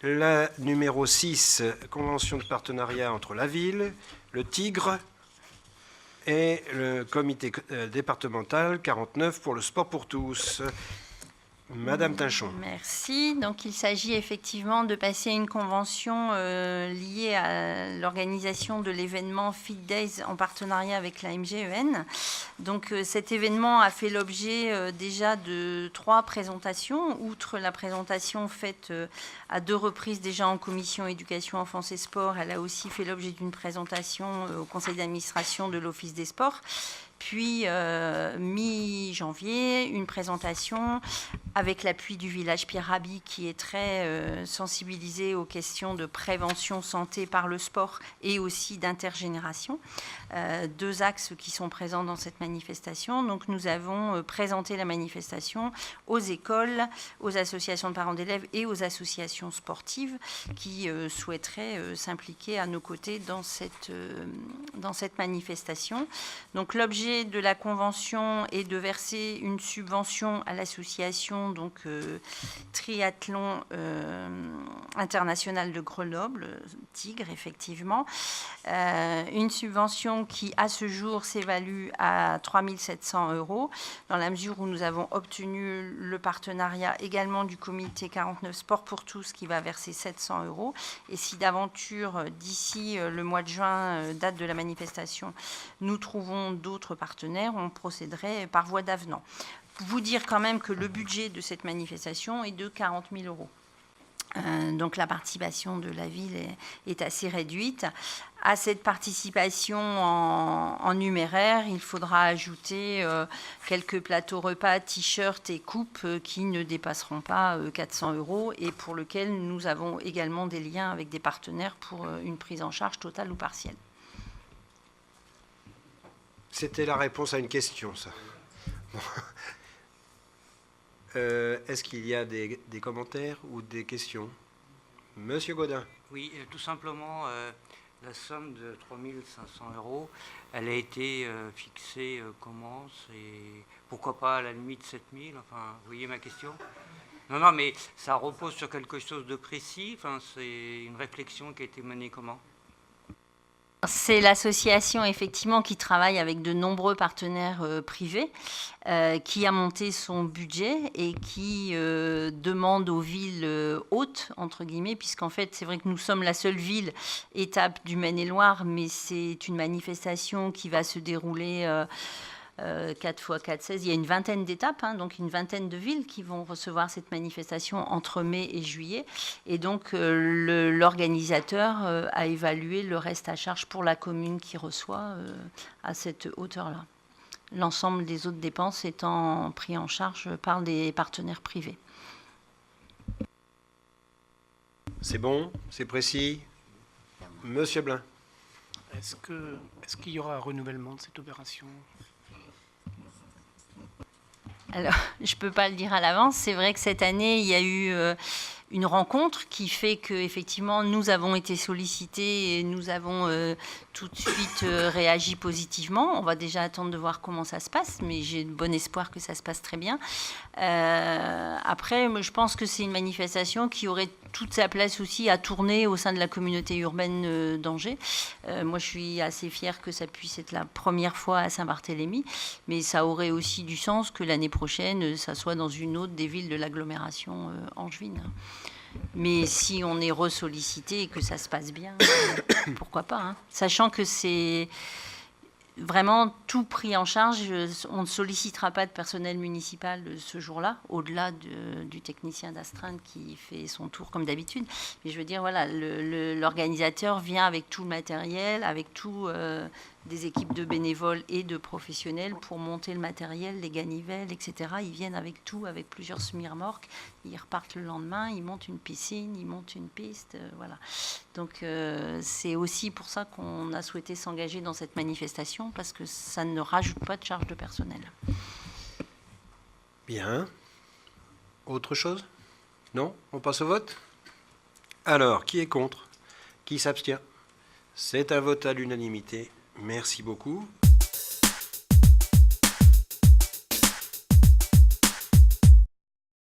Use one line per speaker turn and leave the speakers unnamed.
La numéro 6, convention de partenariat entre la ville, le Tigre et le comité départemental 49 pour le sport pour tous. Madame Tinchon.
Merci. Donc, il s'agit effectivement de passer une convention liée à l'organisation de l'événement Fit Days en partenariat avec la MGEN. Donc, cet événement a fait l'objet déjà de 3 présentations. Outre la présentation faite à 2 reprises déjà en commission éducation, enfance et sport, elle a aussi fait l'objet d'une présentation au conseil d'administration de l'Office des sports. Puis, mi-janvier, une présentation avec l'appui du village Pierre Rabhi qui est très sensibilisé aux questions de prévention santé par le sport et aussi d'intergénération. 2 axes qui sont présents dans cette manifestation. Donc, nous avons présenté la manifestation aux écoles, aux associations de parents d'élèves et aux associations sportives qui souhaiteraient s'impliquer à nos côtés dans cette manifestation. Donc, l'objet de la convention est de verser une subvention à l'association Triathlon international de Grenoble, Tigre, effectivement. Une subvention qui, à ce jour, s'évalue à 3 700 €, dans la mesure où nous avons obtenu le partenariat également du comité 49 Sport pour tous, qui va verser 700 €. Et si d'aventure, d'ici le mois de juin, date de la manifestation, nous trouvons d'autres partenaires, on procéderait par voie d'avenant. Vous dire quand même que le budget de cette manifestation est de 40 000 €. Donc la participation de la ville est assez réduite. À cette participation en numéraire, il faudra ajouter quelques plateaux repas, t-shirts et coupes qui ne dépasseront pas 400 € et pour lesquels nous avons également des liens avec des partenaires pour une prise en charge totale ou partielle.
C'était la réponse à une question, ça. Bon. Est-ce qu'il y a des commentaires ou des questions? Monsieur Gaudin.
Oui, tout simplement, la somme de 3 500 €, elle a été fixée comment? Pourquoi pas à la limite 7 000? Enfin, vous voyez ma question? Non, mais ça repose sur quelque chose de précis. Enfin, c'est une réflexion qui a été menée comment?
C'est l'association, effectivement, qui travaille avec de nombreux partenaires privés, qui a monté son budget et qui demande aux villes hôtes, entre guillemets, puisqu'en fait, c'est vrai que nous sommes la seule ville étape du Maine-et-Loire, mais c'est une manifestation qui va se dérouler 4 x 4, 16. Il y a une vingtaine d'étapes, donc une vingtaine de villes qui vont recevoir cette manifestation entre mai et juillet. Et donc, l'organisateur a évalué le reste à charge pour la commune qui reçoit à cette hauteur-là. L'ensemble des autres dépenses étant pris en charge par des partenaires privés.
C'est bon? C'est précis? Monsieur Blin.
Est-ce qu'il y aura un renouvellement de cette opération?
Alors, je ne peux pas le dire à l'avance. C'est vrai que cette année, il y a eu une rencontre qui fait qu'effectivement, nous avons été sollicités et nous avons tout de suite réagi positivement. On va déjà attendre de voir comment ça se passe, mais j'ai de bon espoir que ça se passe très bien. Après, je pense que c'est une manifestation qui aurait toute sa place aussi à tourner au sein de la communauté urbaine d'Angers. Moi, je suis assez fière que ça puisse être la première fois à Saint-Barthélemy, mais ça aurait aussi du sens que l'année prochaine, ça soit dans une autre des villes de l'agglomération angevine. Mais si on est ressollicité et que ça se passe bien, pourquoi pas, Sachant que c'est vraiment tout pris en charge. On ne sollicitera pas de personnel municipal ce jour-là, au-delà du technicien d'astreinte qui fait son tour comme d'habitude. Mais je veux dire, voilà, l'organisateur vient avec tout le matériel, avec tout des équipes de bénévoles et de professionnels pour monter le matériel, les ganivelles, etc. Ils viennent avec tout, avec plusieurs semi-remorques. Ils repartent le lendemain, ils montent une piscine, ils montent une piste, voilà. Donc c'est aussi pour ça qu'on a souhaité s'engager dans cette manifestation, parce que ça ne rajoute pas de charge de personnel.
Bien. Autre chose? Non? On passe au vote? Alors, qui est contre? Qui s'abstient? C'est un vote à l'unanimité. Merci beaucoup.